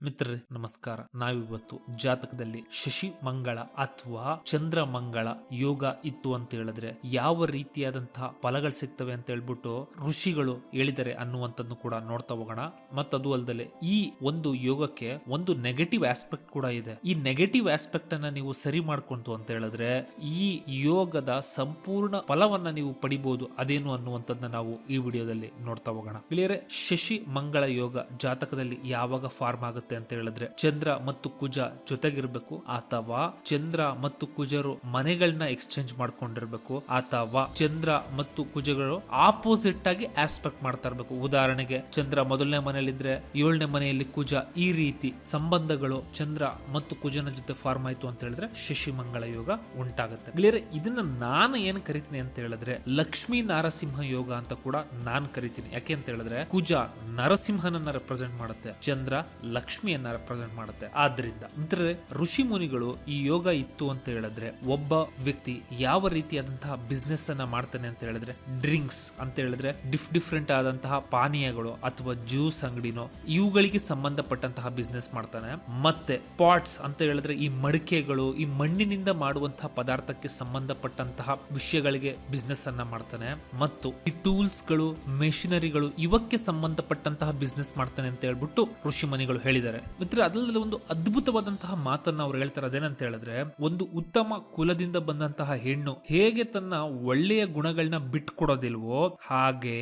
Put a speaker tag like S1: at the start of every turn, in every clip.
S1: ಮಿತ್ರರೇ ನಮಸ್ಕಾರ. ನಾವಿವತ್ತು ಜಾತಕದಲ್ಲಿ ಶಶಿ ಮಂಗಳ ಅಥವಾ ಚಂದ್ರ ಮಂಗಳ ಯೋಗ ಇತ್ತು ಅಂತ ಹೇಳಿದ್ರೆ ಯಾವ ರೀತಿಯಾದಂತಹ ಫಲಗಳು ಸಿಗ್ತವೆ ಅಂತ ಹೇಳ್ಬಿಟ್ಟು ಋಷಿಗಳು ಹೇಳಿದರೆ ಅನ್ನುವಂಥದ್ದು ಕೂಡ ನೋಡ್ತಾ ಹೋಗೋಣ. ಮತ್ತದು ಅಲ್ಲದೆ ಈ ಒಂದು ಯೋಗಕ್ಕೆ ಒಂದು ನೆಗೆಟಿವ್ ಆಸ್ಪೆಕ್ಟ್ ಕೂಡ ಇದೆ. ಈ ನೆಗೆಟಿವ್ ಆಸ್ಪೆಕ್ಟ್ ಅನ್ನ ನೀವು ಸರಿ ಮಾಡ್ಕೊಂತು ಅಂತ ಹೇಳಿದ್ರೆ ಈ ಯೋಗದ ಸಂಪೂರ್ಣ ಫಲವನ್ನ ನೀವು ಪಡಿಬಹುದು. ಅದೇನು ಅನ್ನುವಂಥದ್ದನ್ನ ನಾವು ಈ ವಿಡಿಯೋದಲ್ಲಿ ನೋಡ್ತಾ ಹೋಗೋಣ. ಇಲ್ಲಿಯರೆ ಶಶಿ ಮಂಗಳ ಯೋಗ ಜಾತಕದಲ್ಲಿ ಯಾವಾಗ ಫಾರ್ಮ್ ಆಗುತ್ತೆ ಅಂತ ಹೇಳಿದ್ರೆ ಚಂದ್ರ ಮತ್ತು ಕುಜ ಜೊತೆಗಿರ್ಬೇಕು, ಅಥವಾ ಚಂದ್ರ ಮತ್ತು ಕುಜರು ಮನೆಗಳನ್ನ ಎಕ್ಸ್ಚೇಂಜ್ ಮಾಡ್ಕೊಂಡಿರ್ಬೇಕು, ಅಥವಾ ಚಂದ್ರ ಮತ್ತು ಕುಜಗಳು ಆಪೋಸಿಟ್ ಆಗಿ ಆಸ್ಪೆಕ್ಟ್ ಮಾಡ್ತಾ ಇರ್ಬೇಕು. ಉದಾಹರಣೆಗೆ ಚಂದ್ರ ಮೊದಲನೇ ಮನೆಯಲ್ಲಿದ್ರೆ 7ನೇ ಮನೆಯಲ್ಲಿ ಕುಜ, ಈ ರೀತಿ ಸಂಬಂಧಗಳು ಚಂದ್ರ ಮತ್ತು ಕುಜನ ಜೊತೆ ಫಾರ್ಮ್ ಆಯ್ತು ಅಂತ ಹೇಳಿದ್ರೆ ಶಶಿ ಮಂಗಳ ಯೋಗ ಉಂಟಾಗುತ್ತೆ. ಇದನ್ನ ನಾನು ಏನ್ ಕರಿತೀನಿ ಅಂತ ಹೇಳಿದ್ರೆ ಲಕ್ಷ್ಮೀ ನಾರಸಿಂಹ ಯೋಗ ಅಂತ ಕೂಡ ನಾನು ಕರಿತೀನಿ. ಯಾಕೆ ಅಂತ ಹೇಳಿದ್ರೆ ಕುಜ ನರಸಿಂಹನನ್ನ ರೆಪ್ರೆಸೆಂಟ್ ಮಾಡುತ್ತೆ, ಚಂದ್ರ ಲಕ್ಷ್ಮಿಯನ್ನ ರೆಪ್ರೆಸೆಂಟ್ ಮಾಡುತ್ತೆ. ಆದ್ರಿಂದ ಮಿತ್ರರೇ, ಋಷಿ ಮುನಿಗಳು ಈ ಯೋಗ ಇತ್ತು ಅಂತ ಹೇಳಿದ್ರೆ ಒಬ್ಬ ವ್ಯಕ್ತಿ ಯಾವ ರೀತಿಯಾದಂತಹ ಬಿಸ್ನೆಸ್ ಅನ್ನ ಮಾಡ್ತಾನೆ ಅಂತ ಹೇಳಿದ್ರೆ ಡ್ರಿಂಕ್ಸ್ ಅಂತ ಹೇಳಿದ್ರೆ ಡಿಫ್ರೆಂಟ್ ಆದಂತಹ ಪಾನೀಯಗಳು ಅಥವಾ ಜ್ಯೂಸ್ ಅಂಗಡಿನೋ ಇವುಗಳಿಗೆ ಸಂಬಂಧಪಟ್ಟಂತಹ ಬಿಸ್ನೆಸ್ ಮಾಡ್ತಾನೆ. ಮತ್ತೆ ಪಾಟ್ಸ್ ಅಂತ ಹೇಳಿದ್ರೆ ಈ ಮಡಿಕೆಗಳು, ಈ ಮಣ್ಣಿನಿಂದ ಮಾಡುವಂತಹ ಪದಾರ್ಥಕ್ಕೆ ಸಂಬಂಧಪಟ್ಟಂತಹ ವಿಷಯಗಳಿಗೆ ಬಿಸ್ನೆಸ್ ಅನ್ನ ಮಾಡ್ತಾನೆ. ಮತ್ತು ಈ ಟೂಲ್ಸ್ ಗಳು, ಮೆಷಿನರಿಗಳು ಇವಕ್ಕೆ ಸಂಬಂಧಪಟ್ಟಂತಹ ಬಿಸ್ನೆಸ್ ಮಾಡ್ತಾನೆ ಅಂತ ಹೇಳ್ಬಿಟ್ಟು ಋಷಿ ಮುನಿಗಳು ಹೇಳಿದ್ದಾರೆ. ಮಿತ್ರ, ಅದಲ್ಲದೆ ಒಂದು ಅದ್ಭುತವಾದಂತಹ ಮಾತನ್ನ ಅವ್ರು ಹೇಳ್ತಾರೆ. ಅದೇನಂತ ಹೇಳಿದ್ರೆ ಒಂದು ಉತ್ತಮ ಕುಲದಿಂದ ಬಂದಂತಹ ಹೆಣ್ಣು ಹೇಗೆ ತನ್ನ ಒಳ್ಳೆಯ ಗುಣಗಳನ್ನ ಬಿಟ್ಕೊಡೋದಿಲ್ವೋ ಹಾಗೆ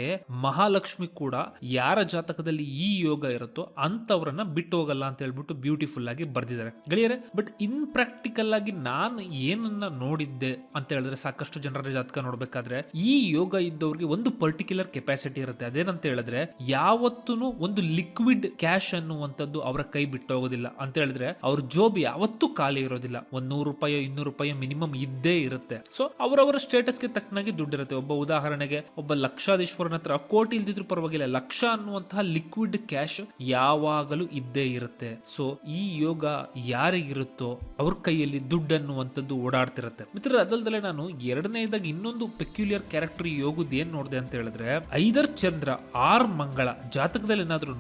S1: ಮಹಾಲಕ್ಷ್ಮಿ ಕೂಡ ಯಾರ ಜಾತಕದಲ್ಲಿ ಈ ಯೋಗ ಇರುತ್ತೋ ಅಂತವ್ರನ್ನ ಬಿಟ್ಟು ಹೋಗಲ್ಲ ಅಂತ ಹೇಳ್ಬಿಟ್ಟು ಬ್ಯೂಟಿಫುಲ್ ಆಗಿ ಬರ್ದಿದ್ದಾರೆ ಗೆಳೆಯರೆ. ಬಟ್ ಇನ್ ಪ್ರಾಕ್ಟಿಕಲ್ ಆಗಿ ನಾನು ಏನನ್ನ ನೋಡಿದ್ದೆ ಅಂತ ಹೇಳಿದ್ರೆ ಸಾಕಷ್ಟು ಜನರ ಜಾತಕ ನೋಡ್ಬೇಕಾದ್ರೆ ಈ ಯೋಗ ಇದ್ದವ್ರಿಗೆ ಒಂದು ಪರ್ಟಿಕ್ಯುಲರ್ ಕೆಪಾಸಿಟಿ ಇರುತ್ತೆ. ಅದೇನಂತ ಹೇಳಿದ್ರೆ ಯಾವತ್ತೂ ಒಂದು ಲಿಕ್ವಿಡ್ ಕ್ಯಾಶ್ ಅನ್ನುವಂಥದ್ದು ಅವರ ಕೈ ಬಿಟ್ಟು ಹೋಗೋದಿಲ್ಲ. ಅಂತ ಹೇಳಿದ್ರೆ ಅವ್ರ ಜೋಬ್ ಯಾವತ್ತೂ ಖಾಲಿ ಇರೋದಿಲ್ಲ. 100 ರೂಪಾಯಿ 200 ರೂಪಾಯಿ ಮಿನಿಮಮ್ ಇದ್ದೇ ಇರುತ್ತೆ. ಸೊ ಅವರವರ ಸ್ಟೇಟಸ್ಗೆ ತಕ್ಕನಾಗಿ ದುಡ್ಡಿರುತ್ತೆ. ಒಬ್ಬ ಉದಾಹರಣೆಗೆ ಒಬ್ಬ ಲಕ್ಷಾಧೀಶ್ವರನ ಹತ್ರ ಕೋಟಿ ಇಲ್ದಿದ್ರು ಪರವಾಗಿಲ್ಲ, ಲಕ್ಷ ಅನ್ನುವಂತಹ ಲಿಕ್ವಿಡ್ ಕ್ಯಾಶ್ ಯಾವಾಗಲೂ ಇದ್ದೇ ಇರುತ್ತೆ. ಸೊ ಈ ಯೋಗ ಯಾರಿಗಿರುತ್ತೋ ಅವ್ರ ಕೈಯಲ್ಲಿ ದುಡ್ಡು ಅನ್ನುವಂಥದ್ದು ಓಡಾಡ್ತಿರುತ್ತೆ. ಮಿತ್ರ, ಅದಲ್ದಲೆ ನಾನು ಎರಡನೇದಾಗಿ ಇನ್ನೊಂದು ಪೆಕ್ಯುಲಿಯರ್ ಕ್ಯಾರೆಕ್ಟರ್ ಯೋಗದ ಏನ್ ನೋಡಿದೆ ಅಂತ ಹೇಳಿದ್ರೆ ಐದರ್ ಚಂದ್ರ ಆರ್ ಮಂಗಳ ಜಾತಕದಲ್ಲಿ ಏನಾದ್ರೂ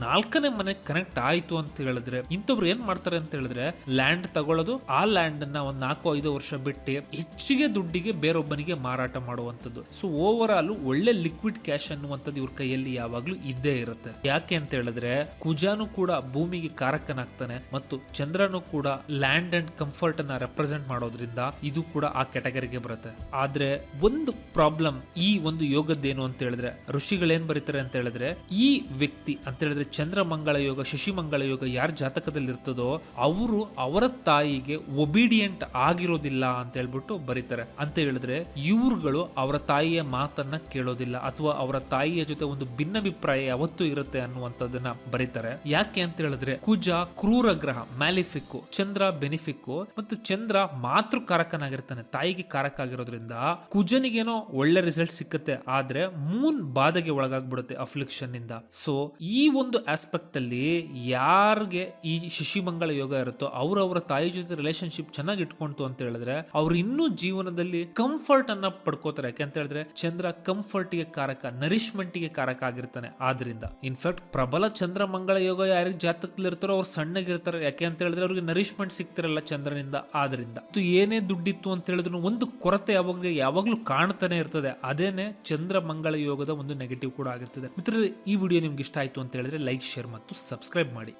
S1: 4ನೇ ಮನೆ ಕನೆಕ್ಟ್ ಆಯ್ತು ಅಂತ ಹೇಳಿದ್ರೆ ಇಂಥವ್ರು ಏನ್ ಮಾಡ್ತಾರೆ ಅಂತ ಹೇಳಿದ್ರೆ ಲ್ಯಾಂಡ್ ತಗೊಳ್ಳೋದು, ಆ ಲ್ಯಾಂಡ್ ಅನ್ನ ಒಂದ್ 4-5 ವರ್ಷ ಬಿಟ್ಟು ಹೆಚ್ಚಿಗೆ ದುಡ್ಡಿಗೆ ಬೇರೊಬ್ಬನಿಗೆ ಮಾರಾಟ ಮಾಡುವಂತದ್ದು. ಸೊ ಓವರ್ ಆಲ್ ಒಳ್ಳೆ ಲಿಕ್ವಿಡ್ ಕ್ಯಾಶ್ ಅನ್ನುವಂಥದ್ದು ಇವ್ರ ಕೈಯಲ್ಲಿ ಯಾವಾಗ್ಲೂ ಇದ್ದೇ ಇರುತ್ತೆ. ಯಾಕೆ ಅಂತ ಹೇಳಿದ್ರೆ ಕುಜಾನು ಕೂಡ ಭೂಮಿಗೆ ಕಾರಕನಾಗ್ತಾನೆ ಮತ್ತು ಚಂದ್ರನು ಕೂಡ ಲ್ಯಾಂಡ್ ಅಂಡ್ ಕಂಫರ್ಟ್ ಅನ್ನ ರೆಪ್ರೆಸೆಂಟ್ ಮಾಡೋದ್ರಿಂದ ಇದು ಕೂಡ ಆ ಕ್ಯಾಟಗರಿಗೆ ಬರುತ್ತೆ. ಆದ್ರೆ ಒಂದು ಪ್ರಾಬ್ಲಮ್ ಈ ಒಂದು ಯೋಗದ್ದೇನು ಅಂತ ಹೇಳಿದ್ರೆ ಋಷಿಗಳೇನ್ ಬರೀತಾರೆ ಅಂತ ಹೇಳಿದ್ರೆ ಈ ವ್ಯಕ್ತಿ ಅಂತ ಹೇಳಿದ್ರೆ ಚಂದ್ರ ಮಂಗಳ ಯೋಗ, ಶಶಿ ಮಂಗಳ ಯೋಗ ಯಾರ ಜಾತಕದಲ್ಲಿ ಇರ್ತದೋ ಅವರು ಅವರ ತಾಯಿಗೆ ಒಬಿಡಿಯಂಟ್ ಆಗಿರೋದಿಲ್ಲ ಅಂತ ಹೇಳ್ಬಿಟ್ಟು ಬರೀತಾರೆ. ಅಂತ ಹೇಳಿದ್ರೆ ಇವ್ರುಗಳು ಅವರ ತಾಯಿಯ ಮಾತನ್ನ ಕೇಳೋದಿಲ್ಲ ಅಥವಾ ಅವರ ತಾಯಿಯ ಜೊತೆ ಒಂದು ಭಿನ್ನಾಭಿಪ್ರಾಯ ಯಾವತ್ತೂ ಇರುತ್ತೆ ಅನ್ನುವಂಥದ್ದನ್ನ ಬರೀತಾರೆ. ಯಾಕೆ ಅಂತ ಹೇಳಿದ್ರೆ ಕುಜ ಕ್ರೂರ ಗ್ರಹ, ಮ್ಯಾಲಿಫಿಕ್, ಚಂದ್ರ ಬೆನಿಫಿಕ್, ಮತ್ತು ಚಂದ್ರ ಮಾತೃಕಾರಕನಾಗಿರ್ತಾನೆ, ತಾಯಿಗೆ ಕಾರಕ ಆಗಿರೋದ್ರಿಂದ ಕುಜನಿಗೇನೋ ಒಳ್ಳೆ ರಿಸಲ್ಟ್ ಸಿಕ್ಕತ್ತೆ, ಆದ್ರೆ ಮೂನ್ ಬಾಧೆಗೆ ಒಳಗಾಗ್ಬಿಡುತ್ತೆ ಅಫ್ಲಿಕ್ಷನ್ ಇಂದ. ಸೊ ಈ ಒಂದು ಆಸ್ಪೆಕ್ಟ್ ಅಲ್ಲಿ ಯಾರಿಗೆ ಈ ಶಶಿ ಮಂಗಳ ಯೋಗ ಇರುತ್ತೋ ಅವರ ತಾಯಿ ಜೊತೆ ರಿಲೇಶನ್ಶಿಪ್ ಚೆನ್ನಾಗಿ ಇಟ್ಕೊಂತು ಅಂತ ಹೇಳಿದ್ರೆ ಅವ್ರು ಇನ್ನೂ ಜೀವನದಲ್ಲಿ ಕಂಫರ್ಟ್ ಅನ್ನ ಪಡ್ಕೋತಾರೆ. ಯಾಕೆ ಅಂತ ಹೇಳಿದ್ರೆ ಚಂದ್ರ ಕಂಫರ್ಟ್ ಗೆ ಕಾರಕ, ನರಿಶ್ಮೆಂಟ್ ಗೆ ಕಾರಕ ಆಗಿರ್ತಾನೆ. ಆದ್ರಿಂದ ಇನ್ಫ್ಯಾಕ್ಟ್ ಪ್ರಬಲ ಚಂದ್ರ ಮಂಗಳ ಯೋಗ ಯಾರಿಗೆ ಜಾತಕದಲ್ಲಿ ಇರ್ತಾರೋ ಅವ್ರು ಸಣ್ಣಗಿರ್ತಾರೆ. ಯಾಕೆ ಅಂತ ಹೇಳಿದ್ರೆ ಅವ್ರಿಗೆ ನರಿಶ್ಮೆಂಟ್ ಸಿಗ್ತಿರಲ್ಲ ಚಂದ್ರನಿಂದ. ಆದ್ರಿಂದ ಏನೇ ದುಡ್ಡಿತ್ತು ಅಂತ ಹೇಳಿದ್ರು ಒಂದು ಕೊರತೆ ಯಾವಾಗ್ಲೂ ಕಾಣ್ತಾನೆ ಇರ್ತದೆ. ಅದೇನೆ ಚಂದ್ರ ಮಂಗಳ ಯೋಗದ ಒಂದು ನೆಗೆಟಿವ್ ಕೂಡ ಆಗಿರ್ತದೆ. ಮಿತ್ರರೇ, ಈ ವಿಡಿಯೋ ನಿಮ್ಗೆ ಇಷ್ಟ ಆಯ್ತು ಅಂತ ಹೇಳಿದ್ರೆ ಲೈಕ್, ಶೇರ್ ಮತ್ತು ಸಬ್ಸ್ಕ್ರೈಬ್ ಮಾಡಿ.